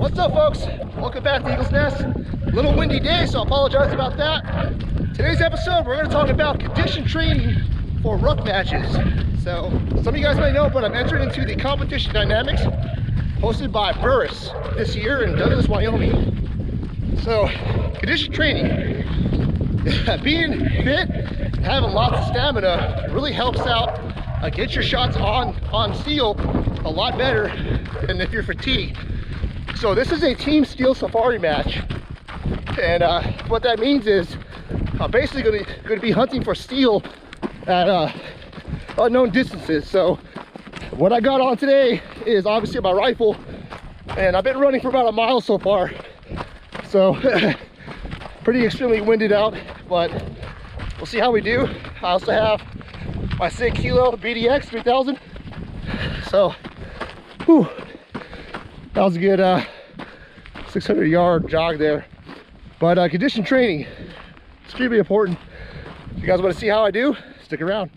What's up, folks? Welcome back to Eagle's Nest. A little windy day, so I apologize about that. Today's episode, we're going to talk about condition training for ruck matches. So, some of you guys might know, but I'm entering into the Competition Dynamics hosted by Burris this year in Douglas, Wyoming. So, condition training, being fit, having lots of stamina really helps out. Get your shots on steel a lot better than if you're fatigued. So this is a team steel safari match, and what that means is I'm basically going to be hunting for steel at unknown distances. So what I got on today is obviously my rifle, and I've been running for about a mile so far. So pretty extremely winded out, but we'll see how we do. I also have my Sig Kilo BDX 3000. So, whew, that was a good 600-yard jog there. But condition training, extremely important. If you guys want to see how I do, stick around.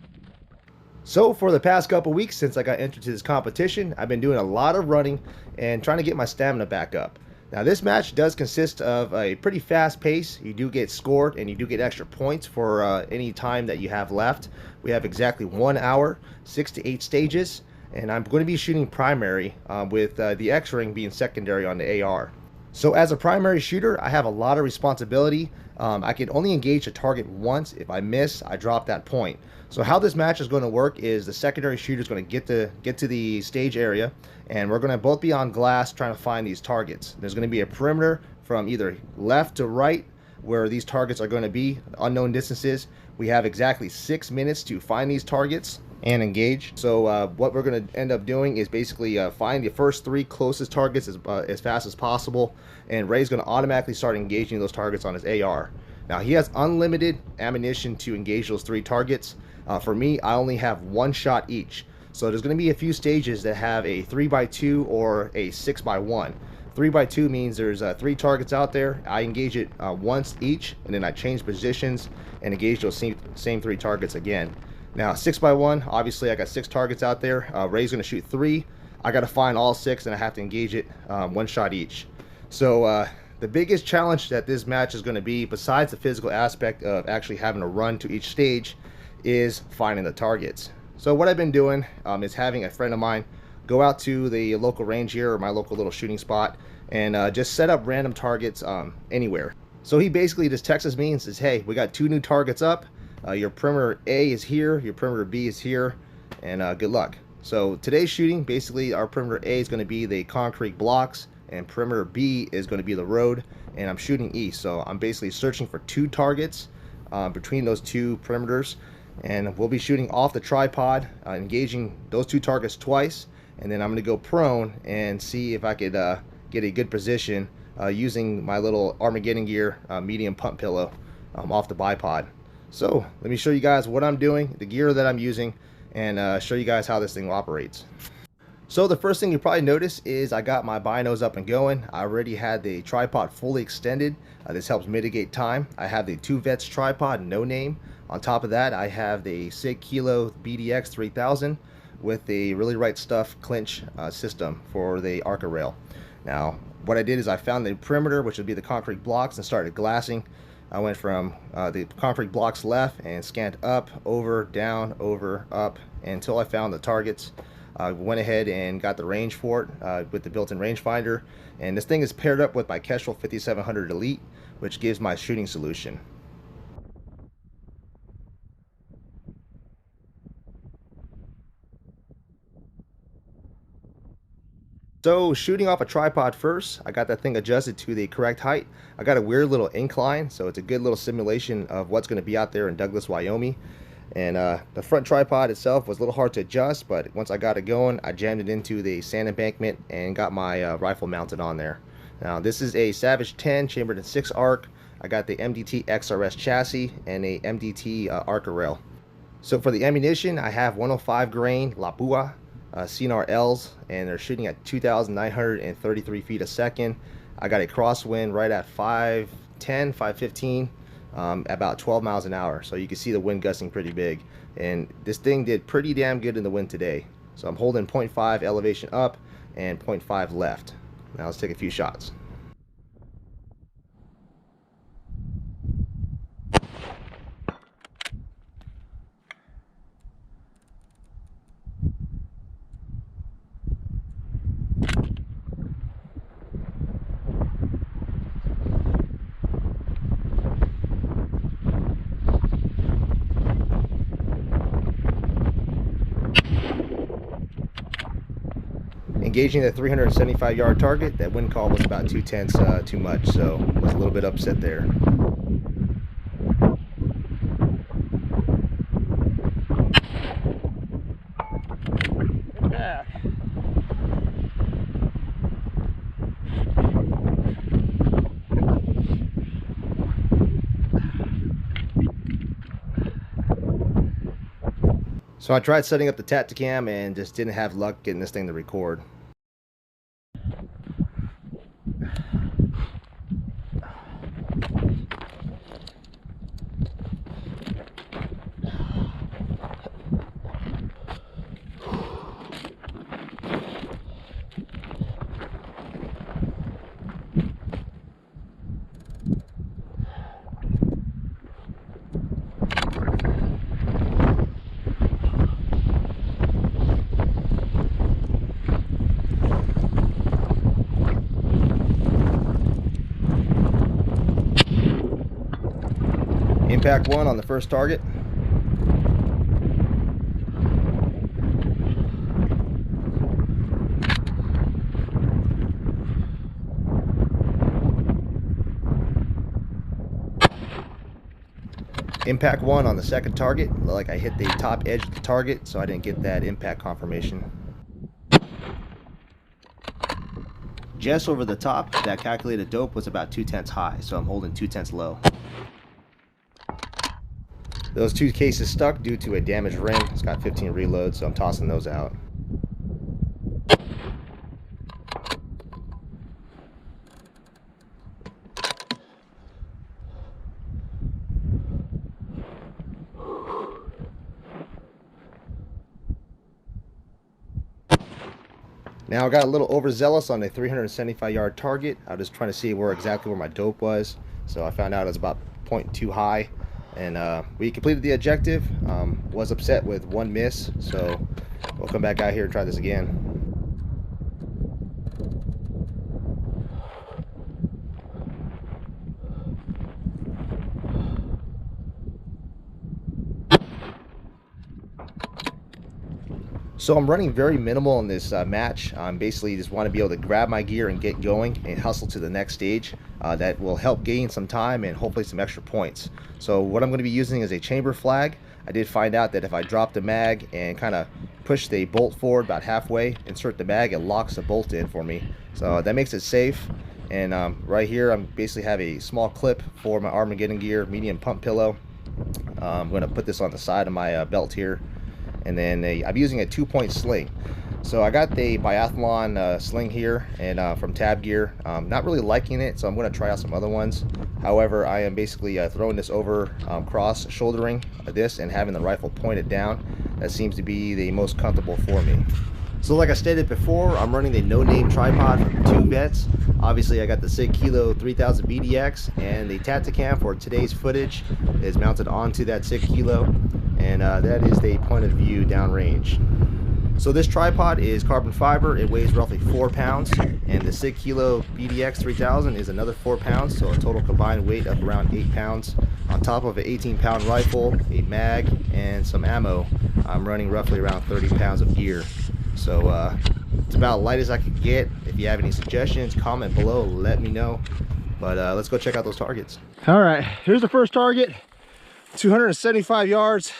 So for the past couple weeks since I got entered to this competition, I've been doing a lot of running and trying to get my stamina back up. Now this match does consist of a pretty fast pace. You do get scored and you do get extra points for any time that you have left. We have exactly 1 hour, 6 to 8 stages, and I'm going to be shooting primary with the X-ring being secondary on the AR. So as a primary shooter, I have a lot of responsibility. I can only engage a target once. If I miss, I drop that point. So how this match is going to work is the secondary shooter is going to get to the stage area, and we're going to both be on glass trying to find these targets. There's going to be a perimeter from either left to right where these targets are going to be, unknown distances. We have exactly 6 minutes to find these targets and engage. So what we're going to end up doing is basically find the first 3 closest targets as fast as possible, and Ray's going to automatically start engaging those targets on his AR. Now he has unlimited ammunition to engage those 3 targets. For me, I only have 1 shot each. So there's going to be a few stages that have a 3x2 or a 6x1. 3x2 means there's 3 targets out there. I engage it once each, and then I change positions and engage those same 3 targets again. Now 6x1, obviously I got 6 targets out there. Ray's going to shoot 3. I got to find all 6, and I have to engage it 1 shot each. So the biggest challenge that this match is going to be, besides the physical aspect of actually having to run to each stage, is finding the targets. So what I've been doing is having a friend of mine go out to the local range here, or my local little shooting spot, and just set up random targets anywhere. So he basically just texts me and says, hey, we got 2 new targets up. Your perimeter A is here, your perimeter B is here, and good luck. So today's shooting, basically our perimeter A is going to be the concrete blocks, and perimeter B is going to be the road, and I'm shooting east. So I'm basically searching for 2 targets between those 2 perimeters, and we'll be shooting off the tripod, engaging those 2 targets twice, and then I'm going to go prone and see if I could get a good position using my little Armageddon Gear medium pump pillow off the bipod. So let me show you guys what I'm doing, the gear that I'm using, and show you guys how this thing operates. So the first thing you probably notice is I got my binos up and going. I already had the tripod fully extended. This helps mitigate time. I have the 2 Vets tripod, no name. On top of that, I have the Sig Kilo BDX 3000 with the Really Right Stuff clinch system for the Arca rail. Now, what I did is I found the perimeter, which would be the concrete blocks, and started glassing. I went from the concrete blocks left and scanned up, over, down, over, up, until I found the targets. I went ahead and got the range for it with the built-in rangefinder, and this thing is paired up with my Kestrel 5700 Elite, which gives my shooting solution. So shooting off a tripod first, I got that thing adjusted to the correct height. I got a weird little incline, so it's a good little simulation of what's going to be out there in Douglas, Wyoming. And the front tripod itself was a little hard to adjust, but once I got it going, I jammed it into the sand embankment and got my rifle mounted on there. Now this is a Savage 10 chambered in 6 arc. I got the MDT XRS chassis and a MDT Arca rail. So for the ammunition, I have 105 grain La Bua CNR Ls, and they're shooting at 2,933 feet a second. I got a crosswind right at 510, 515, about 12 miles an hour. So you can see the wind gusting pretty big. And this thing did pretty damn good in the wind today. So I'm holding 0.5 elevation up and 0.5 left. Now let's take a few shots. Engaging the 375-yard target, that wind call was about 2/10 too much, so I was a little bit upset there. Back. So I tried setting up the Tacticam and just didn't have luck getting this thing to record. Impact 1 on the first target. Impact 1 on the second target. Like I hit the top edge of the target, so I didn't get that impact confirmation. Just over the top, that calculated dope was about 2/10 high, so I'm holding 2/10 low. Those two cases stuck due to a damaged ring. It's got 15 reloads, so I'm tossing those out. Now I got a little overzealous on a 375-yard target. I was just trying to see exactly where my dope was. So I found out it was about 0.2 high. And we completed the objective. Was upset with one miss, so we'll come back out here and try this again. So I'm running very minimal in this match. I'm basically just want to be able to grab my gear and get going and hustle to the next stage. That will help gain some time and hopefully some extra points. So what I'm going to be using is a chamber flag. I did find out that if I drop the mag and kind of push the bolt forward about halfway, insert the mag, it locks the bolt in for me. So that makes it safe. And right here I'm basically have a small clip for my Armageddon Gear medium pump pillow. I'm going to put this on the side of my belt here. And then I'm using a 2-point sling. So I got the Biathlon sling here and from Tab Gear. Not really liking it, so I'm going to try out some other ones. However, I am basically throwing this over cross shouldering this and having the rifle pointed down. That seems to be the most comfortable for me. So like I stated before, I'm running the no-name tripod from 2Vets. Obviously I got the Sig Kilo 3000 BDX, and the Tacticam for today's footage is mounted onto that Sig Kilo, and that is the point of view downrange. So this tripod is carbon fiber. It weighs roughly 4 pounds, and the Sig Kilo BDX 3000 is another 4 pounds, so a total combined weight of around 8 pounds. On top of an 18-pound rifle, a mag, and some ammo, I'm running roughly around 30 pounds of gear. So it's about light as I could get. If you have any suggestions, comment below, let me know. But let's go check out those targets. All right, here's the first target, 275 yards.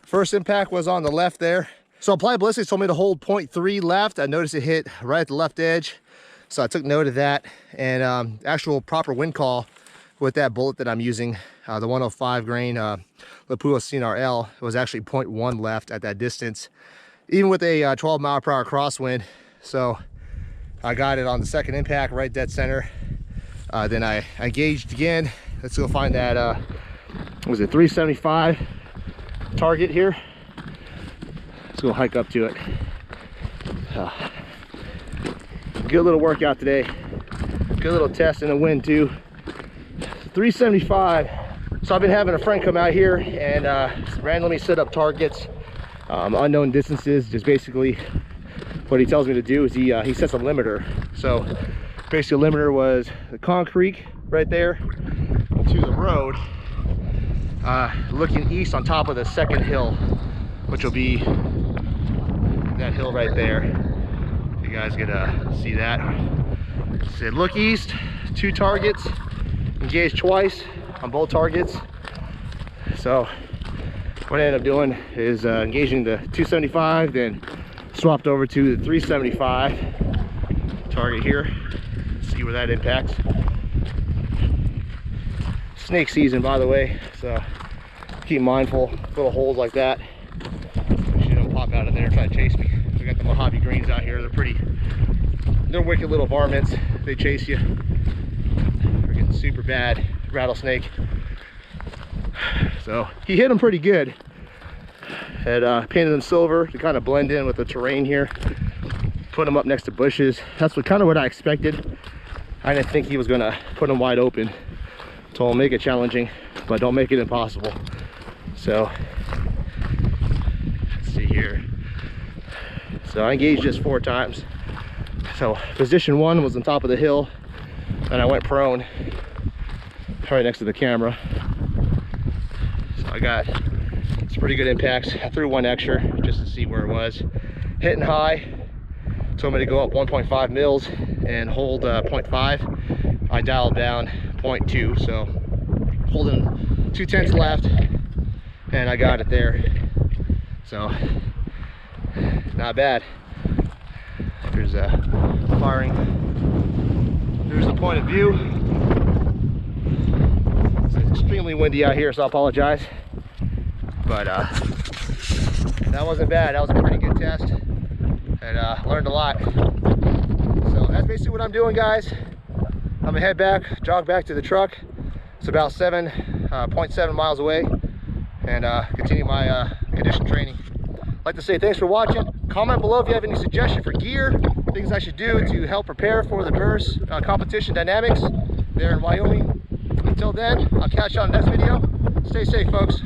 First impact was on the left there. So Applied Ballistics told me to hold 0.3 left. I noticed it hit right at the left edge, so I took note of that. And actual proper wind call with that bullet that I'm using, the 105 grain Lapua CNRL, was actually 0.1 left at that distance, even with a 12-mile-per-hour crosswind. So I got it on the second impact, right dead center. Then I engaged again. Let's go find that, was it 375 target here? Let's go hike up to it. Good little workout today. Good little test in the wind too. 375. So I've been having a friend come out here and randomly set up targets, unknown distances. Just basically what he tells me to do is he sets a limiter. So basically the limiter was the concrete right there to the road, looking east on top of the second hill, which will be that hill right there. You guys get to see that. Said look east, 2 targets, engage twice on both targets. So what I ended up doing is engaging the 275, then swapped over to the 375 target here. See where that impacts. Snake season, by the way, so keep mindful. Little holes like that, she don't pop out of there and try to chase me. We got the Mojave greens out here. They're wicked little varmints. They chase you. They're getting super bad. Rattlesnake. So he hit them pretty good. Had painted them silver to kind of blend in with the terrain here. Put them up next to bushes. That's kind of what I expected. I didn't think he was gonna put them wide open. Told him make it challenging, but don't make it impossible. So let's see here. So I engaged just 4 times. So position 1 was on top of the hill, and I went prone right next to the camera. So I got some pretty good impacts. I threw 1 extra just to see where it was. Hitting high, told me to go up 1.5 mils and hold 0.5. I dialed down 0.2, so holding 2/10 left, and I got it there. So not bad. There's firing. There's the point of view. It's extremely windy out here, so I apologize. But that wasn't bad. That was a pretty good test, and learned a lot. So that's basically what I'm doing, guys. I'm gonna head back, jog back to the truck. It's about 7.7 miles away, and continue my condition training. I'd like to say thanks for watching. Comment below if you have any suggestions for gear, things I should do to help prepare for the Burris Competition Dynamics there in Wyoming. Until then, I'll catch you on the next video. Stay safe, folks.